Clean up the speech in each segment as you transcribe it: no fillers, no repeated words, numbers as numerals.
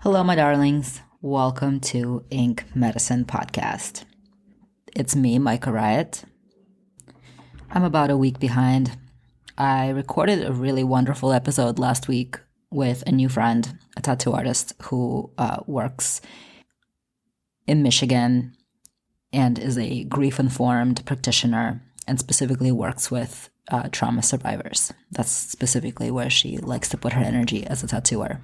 Hello, my darlings. Welcome to Ink Medicine Podcast. It's me, Micah Riot. I'm about a week behind. I recorded a really wonderful episode last week with a new friend, a tattoo artist who works in Michigan and is a grief-informed practitioner and specifically works with trauma survivors. That's specifically where she likes to put her energy as a tattooer.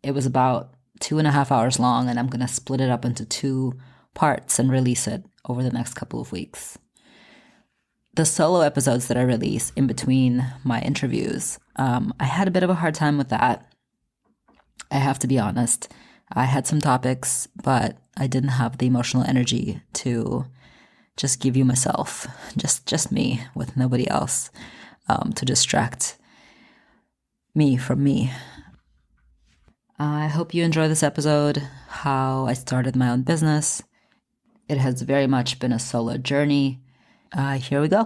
It was about 2.5 hours long, and I'm going to split it up into 2 parts and release it over the next couple of weeks. The solo episodes that I release in between my interviews, I had a bit of a hard time with that. I have to be honest. I had some topics, but I didn't have the emotional energy to just give you myself, just me with nobody else, to distract me from me. I hope you enjoy this episode, how I started my own business. It has very much been a solo journey. Here we go.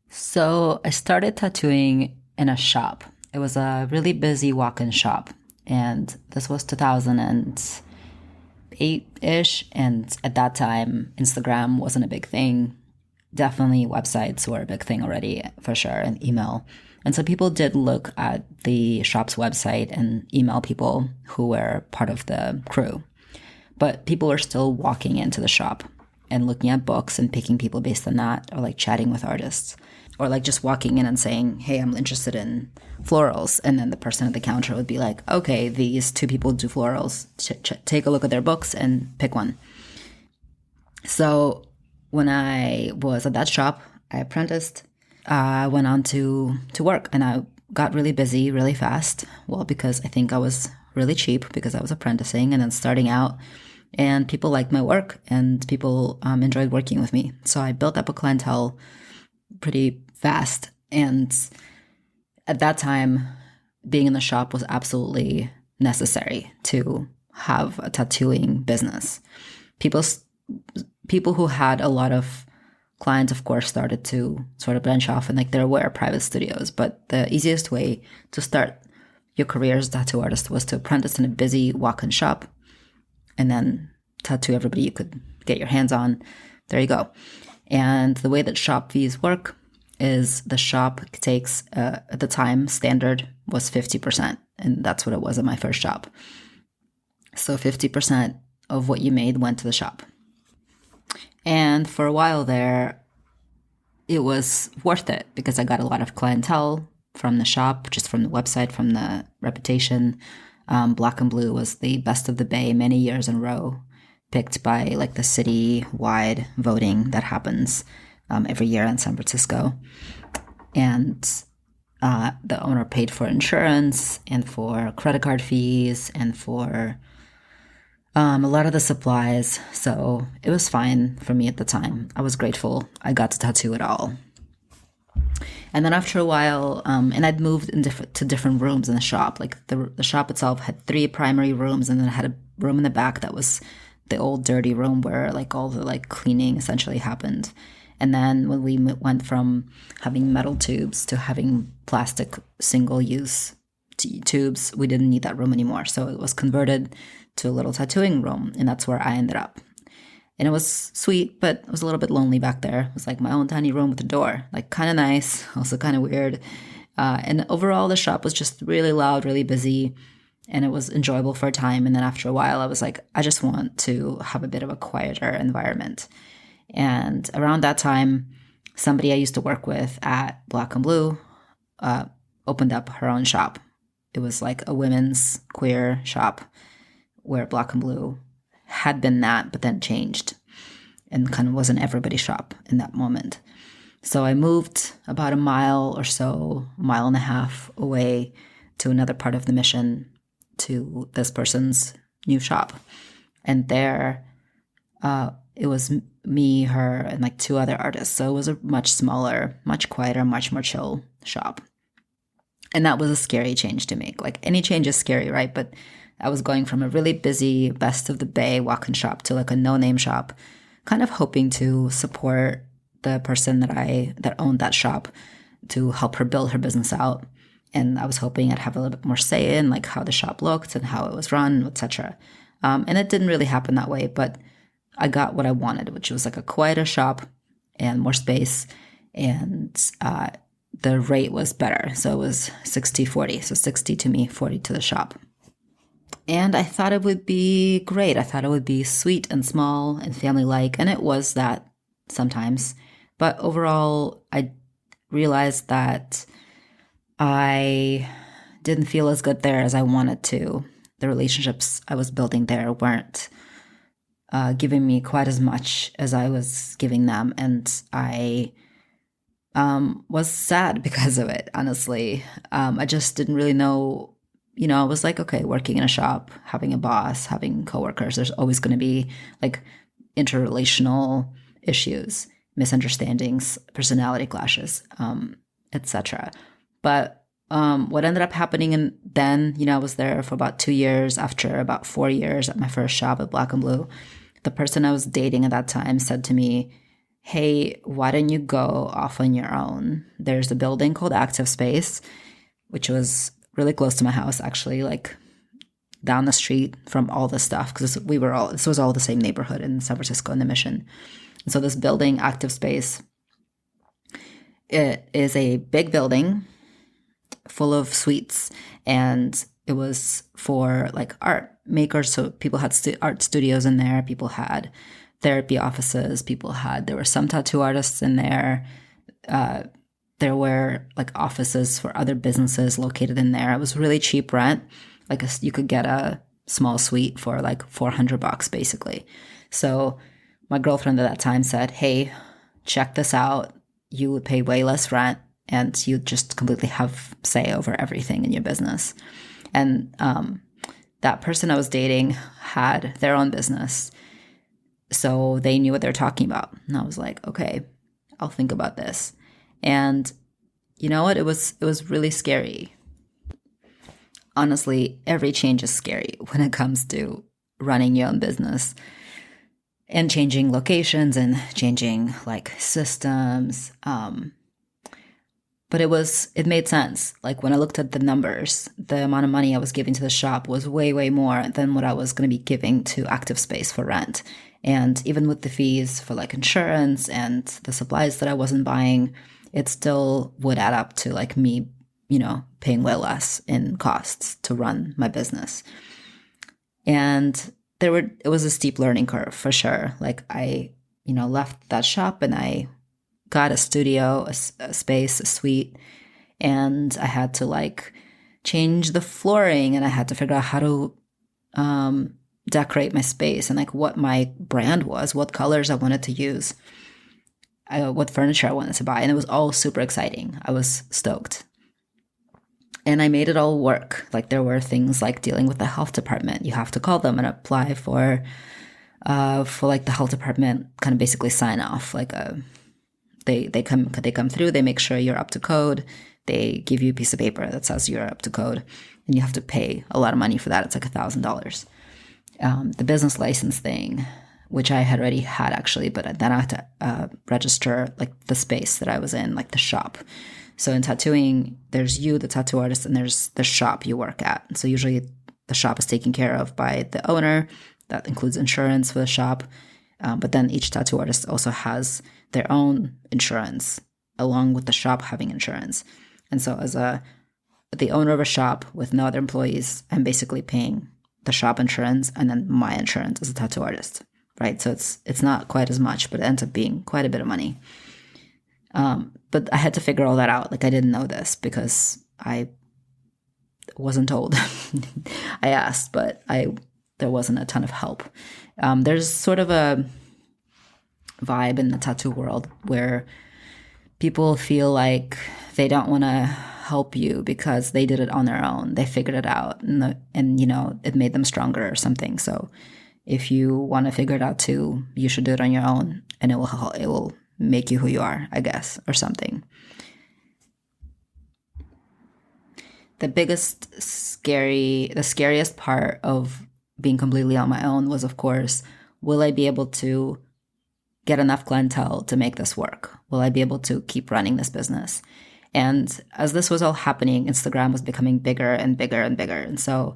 So I started tattooing in a shop. It was a really busy walk-in shop, and this was 2008-ish, and at that time, Instagram wasn't a big thing. Definitely websites were a big thing already, for sure, and email. And so people did look at the shop's website and email people who were part of the crew. But people were still walking into the shop and looking at books and picking people based on that, or like chatting with artists. Or like just walking in and saying, hey, I'm interested in florals. And then the person at the counter would be like, okay, these 2 people do florals. Take a look at their books and pick one. So when I was at that shop, I apprenticed. I went on to work, and I got really busy really fast. Well, because I think I was really cheap because I was apprenticing and then starting out. And people liked my work, and people enjoyed working with me. So I built up a clientele pretty fast. And at that time, being in the shop was absolutely necessary to have a tattooing business. People who had a lot of clients, of course, started to sort of branch off, and like there were private studios. But the easiest way to start your career as a tattoo artist was to apprentice in a busy walk-in shop and then tattoo everybody you could get your hands on. There you go. And the way that shop fees work is the shop takes, at the time, standard was 50%. And that's what it was at my first shop. So 50% of what you made went to the shop. And for a while there, it was worth it because I got a lot of clientele from the shop, just from the website, from the reputation. Black and Blue was the best of the Bay many years in a row, picked by like the city-wide voting that happens every year in San Francisco. And the owner paid for insurance and for credit card fees and for a lot of the supplies. So it was fine for me at the time. I was grateful I got to tattoo it all. And then after a while, and I'd moved to different rooms in the shop. Like the shop itself had 3 primary rooms, and then it had a room in the back that was the old dirty room where like all the like cleaning essentially happened. And then when we went from having metal tubes to having plastic single-use tubes, we didn't need that room anymore. So it was converted to a little tattooing room, and that's where I ended up. And it was sweet, but it was a little bit lonely back there. It was like my own tiny room with a door, like kind of nice, also kind of weird. And overall, the shop was just really loud, really busy, and it was enjoyable for a time. And then after a while, I was like, I just want to have a bit of a quieter environment. And around that time, somebody I used to work with at Black and Blue opened up her own shop. It was like a women's queer shop where Black and Blue had been that, but then changed and kind of was an everybody shop in that moment. So I moved about a mile or so, a mile and a half away to another part of the mission to this person's new shop. And there, it was me, her, and like 2 other artists. So it was a much smaller, much quieter, much more chill shop. And that was a scary change to make. Like any change is scary, right? But I was going from a really busy best of the bay walk-in shop to like a no-name shop, kind of hoping to support the person that owned that shop to help her build her business out. And I was hoping I'd have a little bit more say in like how the shop looked and how it was run, etc. And it didn't really happen that way, but I got what I wanted, which was like a quieter shop and more space, and the rate was better. So it was 60-40. So 60 to me, 40 to the shop. And I thought it would be great. I thought it would be sweet and small and family-like, and it was that sometimes. But overall, I realized that I didn't feel as good there as I wanted to. The relationships I was building there weren't giving me quite as much as I was giving them. And I was sad because of it, honestly. I just didn't really know, I was like, okay, working in a shop, having a boss, having coworkers, there's always going to be like interrelational issues, misunderstandings, personality clashes, etc. But what ended up happening then, I was there for about 2 years. After about 4 years at my first shop at Black and Blue, the person I was dating at that time said to me, hey, why don't you go off on your own? There's a building called Active Space, which was really close to my house, actually, like down the street from all this stuff, because this was all the same neighborhood in San Francisco in the Mission. And so this building, Active Space, it is a big building full of suites, and it was for like art makers. So people had art studios in there. People had therapy offices. There were some tattoo artists in there. There were like offices for other businesses located in there. It was really cheap rent. Like you could get a small suite for like $400 basically. So my girlfriend at that time said, hey, check this out. You would pay way less rent and you just completely have say over everything in your business. And that person I was dating had their own business. So they knew what they were talking about. And I was like, okay, I'll think about this. And you know what? It was really scary. Honestly, every change is scary when it comes to running your own business and changing locations and changing like systems. But it made sense. Like when I looked at the numbers, the amount of money I was giving to the shop was way, way more than what I was going to be giving to Active Space for rent. And even with the fees for like insurance and the supplies that I wasn't buying, it still would add up to like me, paying way less in costs to run my business. And it was a steep learning curve for sure. Like I, left that shop and I got a studio, a space, a suite, and I had to like change the flooring and I had to figure out how to decorate my space and like what my brand was, what colors I wanted to use, what furniture I wanted to buy. And it was all super exciting. I was stoked. And I made it all work. Like there were things like dealing with the health department. You have to call them and apply for like the health department kind of basically sign off. Like they come through, they make sure you're up to code. They give you a piece of paper that says you're up to code, and you have to pay a lot of money for that. It's like $1,000. The business license thing, which I had already had actually, but then I had to register like the space that I was in, like the shop. So in tattooing, there's you, the tattoo artist, and there's the shop you work at. So usually the shop is taken care of by the owner. That includes insurance for the shop. But then each tattoo artist also has their own insurance, along with the shop having insurance. And so as the owner of a shop with no other employees, I'm basically paying the shop insurance and then my insurance as a tattoo artist, right? So it's not quite as much, but it ends up being quite a bit of money. But I had to figure all that out. Like I didn't know this because I wasn't told. I asked, but there wasn't a ton of help. There's sort of a vibe in the tattoo world where people feel like they don't want to help you because they did it on their own. They figured it out, and it made them stronger or something. So if you want to figure it out too, you should do it on your own, and it will make you who you are, I guess, or something. The scariest part of being completely on my own was, of course, will I be able to get enough clientele to make this work? Will I be able to keep running this business? And as this was all happening, Instagram was becoming bigger and bigger and bigger. And so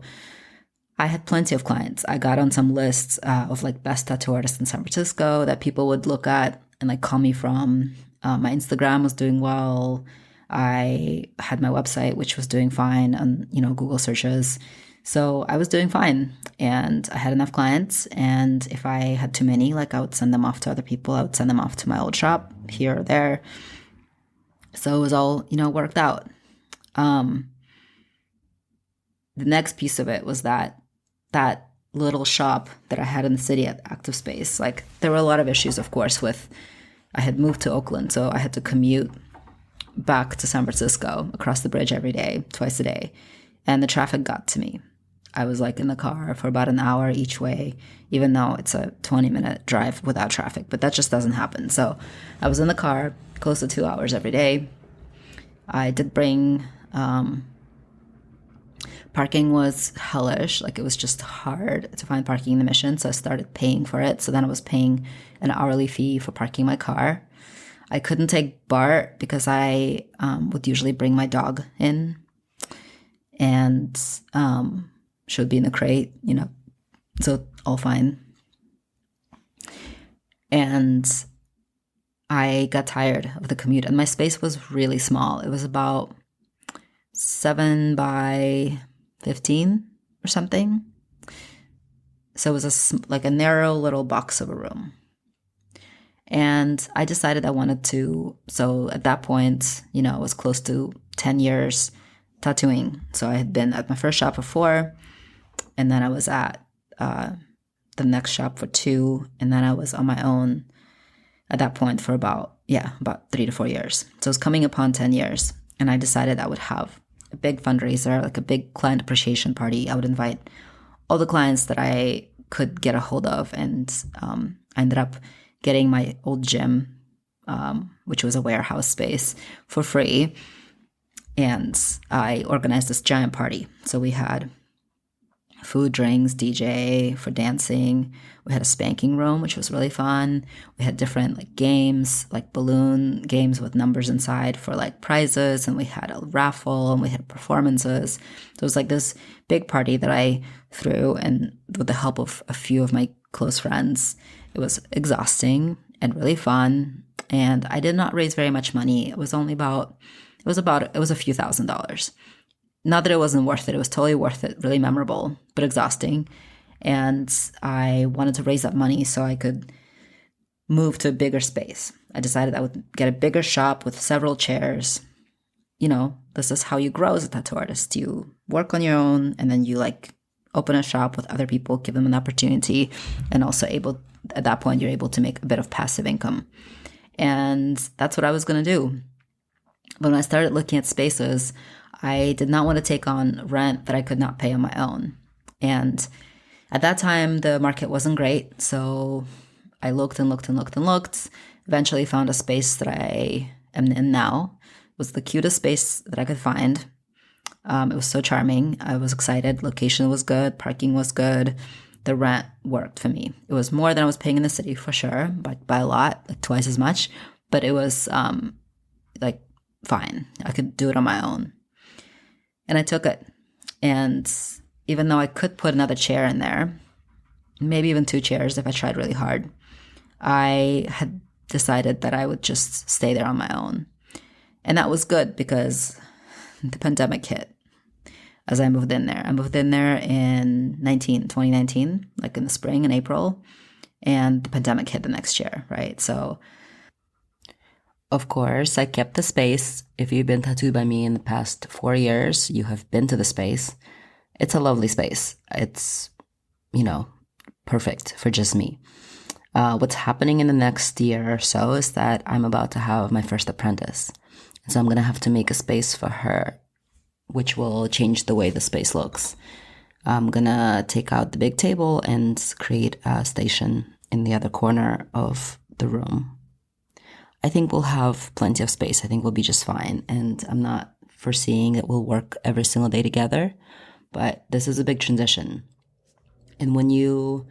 I had plenty of clients. I got on some lists of like best tattoo artists in San Francisco that people would look at and like call me from. My Instagram was doing well. I had my website, which was doing fine on, Google searches. So I was doing fine and I had enough clients. And if I had too many, like I would send them off to other people. I would send them off to my old shop here or there. So it was all, worked out. The next piece of it was that little shop that I had in the city at Active Space. Like there were a lot of issues, of course, I had moved to Oakland, so I had to commute back to San Francisco across the bridge every day, twice a day. And the traffic got to me. I was like in the car for about an hour each way, even though it's a 20-minute drive without traffic, but that just doesn't happen. So I was in the car close to 2 hours every day. I did bring, parking was hellish. Like it was just hard to find parking in the Mission. So I started paying for it. So then I was paying an hourly fee for parking my car. I couldn't take BART because I would usually bring my dog in, and she would be in the crate, so all fine. And I got tired of the commute, and my space was really small. It was about 7 by 15 or something. So it was like a narrow little box of a room. And I decided I wanted to, so at that point, I was close to 10 years tattooing. So I had been at my first shop for 4, and then I was at the next shop for 2, and then I was on my own at that point for about 3 to 4 years. So it was coming upon 10 years, and I decided I would have a big fundraiser, like a big client appreciation party. I would invite all the clients that I could get a hold of, and I ended up getting my old gym, which was a warehouse space, for free. And I organized this giant party. So we had food, drinks, DJ for dancing. We had a spanking room, which was really fun. We had different like games, like balloon games with numbers inside for like prizes. And we had a raffle and we had performances. So it was like this big party that I threw, and with the help of a few of my close friends. It was exhausting and really fun. And I did not raise very much money. It was a few $1,000s. Not that it wasn't worth it. It was totally worth it. Really memorable, but exhausting. And I wanted to raise that money so I could move to a bigger space. I decided I would get a bigger shop with several chairs. This is how you grow as a tattoo artist. You work on your own, and then you like open a shop with other people, give them an opportunity, and also at that point, you're able to make a bit of passive income. And that's what I was going to do. But when I started looking at spaces, I did not want to take on rent that I could not pay on my own. And at that time, the market wasn't great. So I looked and looked and looked and looked, eventually found a space that I am in now. It was the cutest space that I could find. It was so charming. I was excited. Location was good. Parking was good. The rent worked for me. It was more than I was paying in the city for sure, but by a lot, like twice as much. But it was like fine. I could do it on my own. And I took it. And even though I could put another chair in there, maybe even 2 chairs if I tried really hard, I had decided that I would just stay there on my own. And that was good because the pandemic hit as I moved in there. I moved in there in 2019, like in the spring in April, and the pandemic hit the next year, right? So, of course, I kept the space. If you've been tattooed by me in the past 4 years, you have been to the space. It's a lovely space. It's, perfect for just me. What's happening in the next year or so is that I'm about to have my first apprentice. So I'm going to have to make a space for her which will change the way the space looks. I'm gonna take out the big table and create a station in the other corner of the room. I think we'll have plenty of space. I think we'll be just fine. And I'm not foreseeing that we'll work every single day together, but this is a big transition. And when you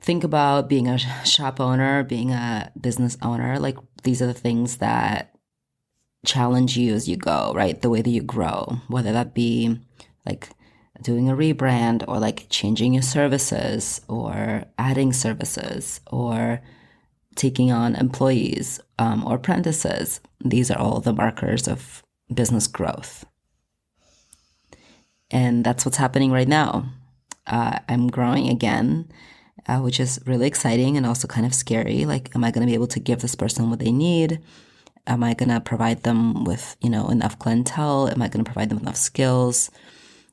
think about being a shop owner, being a business owner, like these are the things that challenge you as you go, right? The way that you grow, whether that be like doing a rebrand or like changing your services or adding services or taking on employees or apprentices. These are all the markers of business growth. And that's what's happening right now. I'm growing again, which is really exciting and also kind of scary. Like, am I going to be able to give this person what they need? Am I going to provide them with, enough clientele? Am I going to provide them enough skills?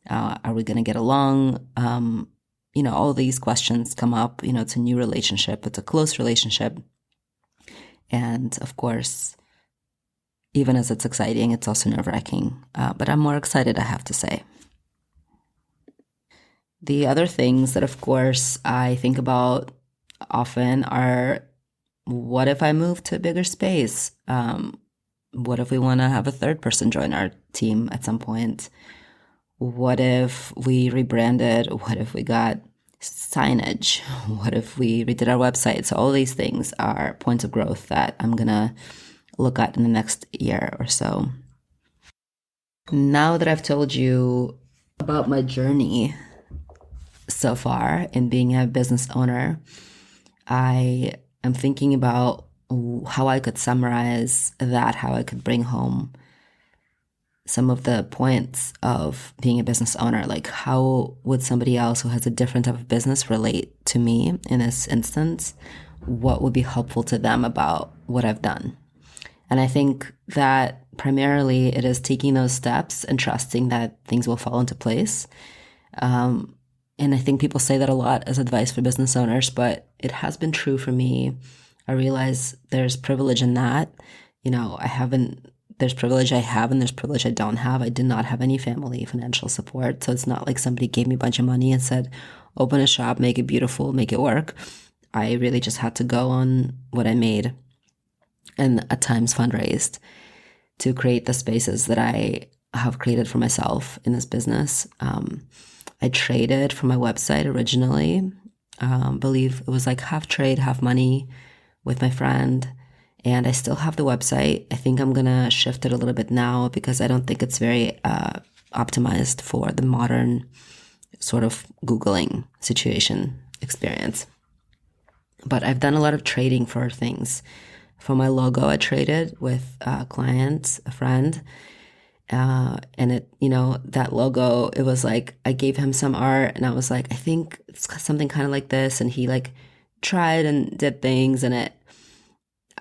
Are we going to get along? All these questions come up. It's a new relationship. It's a close relationship. And of course, even as it's exciting, it's also nerve-wracking. But I'm more excited, I have to say. The other things that, of course, I think about often are, what if I move to a bigger space? What if we want to have a third person join our team at some point? What if we rebranded? What if we got signage? What if we redid our website? So all these things are points of growth that I'm going to look at in the next year or so. Now that I've told you about my journey so far in being a business owner, I am thinking about how I could summarize that, how I could bring home some of the points of being a business owner. Like, how would somebody else who has a different type of business relate to me in this instance? What would be helpful to them about what I've done? And I think that primarily it is taking those steps and trusting that things will fall into place. And I think people say that a lot as advice for business owners, but it has been true for me. I realize there's privilege in that. There's privilege I have and there's privilege I don't have. I did not have any family financial support. So it's not like somebody gave me a bunch of money and said, open a shop, make it beautiful, make it work. I really just had to go on what I made and at times fundraised to create the spaces that I have created for myself in this business. I traded for my website originally. Believe it was like half trade, half money with my friend. And I still have the website. I think I'm going to shift it a little bit now because I don't think it's very optimized for the modern sort of Googling situation experience. But I've done a lot of trading for things. For my logo, I traded with a client, a friend. And it, that logo, it was like, I gave him some art and I was like, I think it's something kind of like this. And he like tried and did things and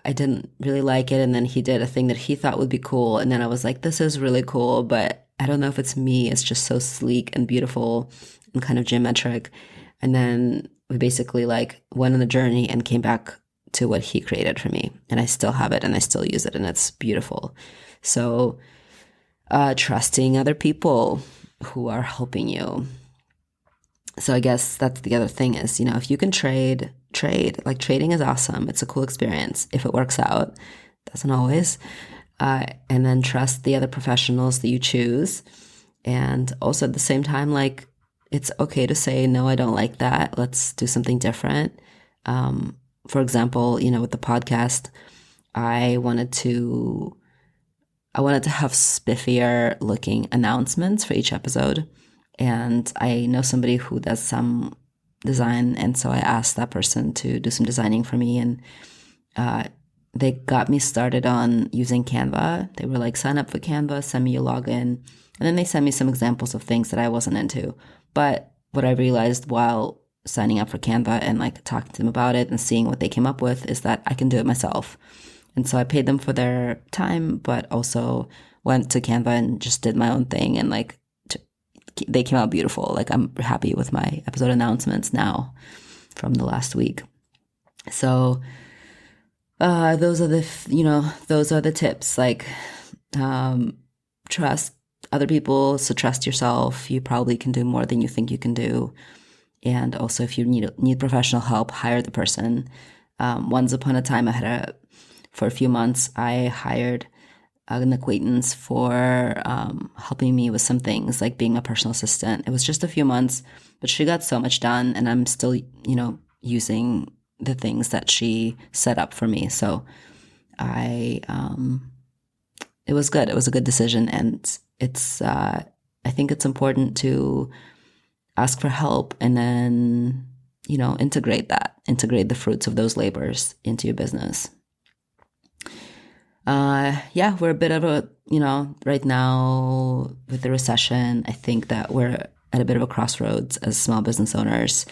I didn't really like it. And then he did a thing that he thought would be cool. And then I was like, this is really cool, but I don't know if it's me. It's just so sleek and beautiful and kind of geometric. And then we basically like went on a journey and came back to what he created for me. And I still have it and I still use it and it's beautiful. So trusting other people who are helping you. So I guess that's the other thing is, if you can trade. Like, trading is awesome. It's a cool experience if it works out. Doesn't always. And then trust the other professionals that you choose. And also at the same time, like, it's okay to say, no, I don't like that. Let's do something different. For example, with the podcast, I wanted to have spiffier looking announcements for each episode. And I know somebody who does some design. And so I asked that person to do some designing for me. And they got me started on using Canva. They were like, sign up for Canva, send me your login. And then they sent me some examples of things that I wasn't into. But what I realized while signing up for Canva and like talking to them about it and seeing what they came up with is that I can do it myself. And so I paid them for their time, but also went to Canva and just did my own thing. And like, they came out beautiful. Like, I'm happy with my episode announcements now from the last week. So those are the tips. Like, trust other people, so trust yourself. You probably can do more than you think you can do. And also, if you need professional help, hire the person. Once upon a time, for a few months, I hired an acquaintance for helping me with some things, like being a personal assistant. It was just a few months, but she got so much done, and I'm still, using the things that she set up for me. So it was good. It was a good decision, and I think it's important to ask for help and then, integrate the fruits of those labors into your business. We're a bit of a, right now with the recession, I think that we're at a bit of a crossroads as small business owners.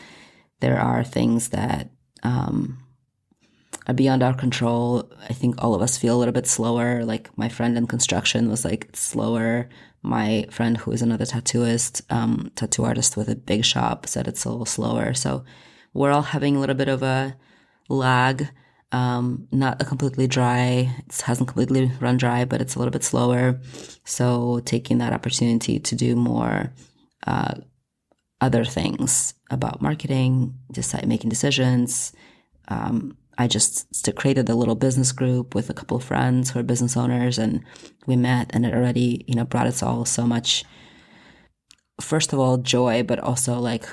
There are things that are beyond our control. I think all of us feel a little bit slower. Like my friend in construction was like, it's slower. My friend who is another tattoo artist with a big shop, said it's a little slower. So we're all having a little bit of a lag. Not a completely dry, it hasn't completely run dry, but it's a little bit slower. So taking that opportunity to do more other things about marketing, making decisions. I just created a little business group with a couple of friends who are business owners, and we met, and it already, brought us all so much, first of all, joy, but also like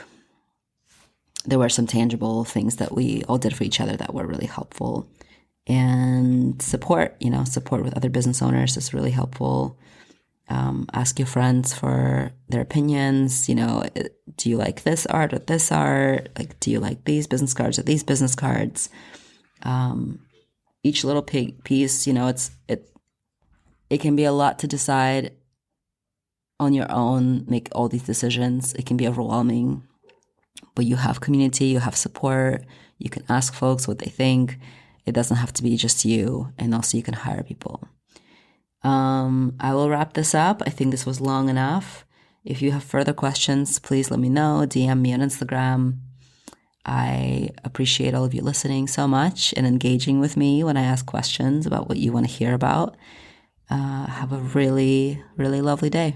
there were some tangible things that we all did for each other that were really helpful. And support with other business owners is really helpful. Ask your friends for their opinions. Do you like this art or this art? Like, do you like these business cards or these business cards? Each little piece, it can be a lot to decide on your own, make all these decisions. It can be overwhelming, but you have community, you have support. You can ask folks what they think. It doesn't have to be just you, and also you can hire people. I will wrap this up. I think this was long enough. If you have further questions, please let me know. DM me on Instagram. I appreciate all of you listening so much and engaging with me when I ask questions about what you want to hear about. Have a really, really lovely day.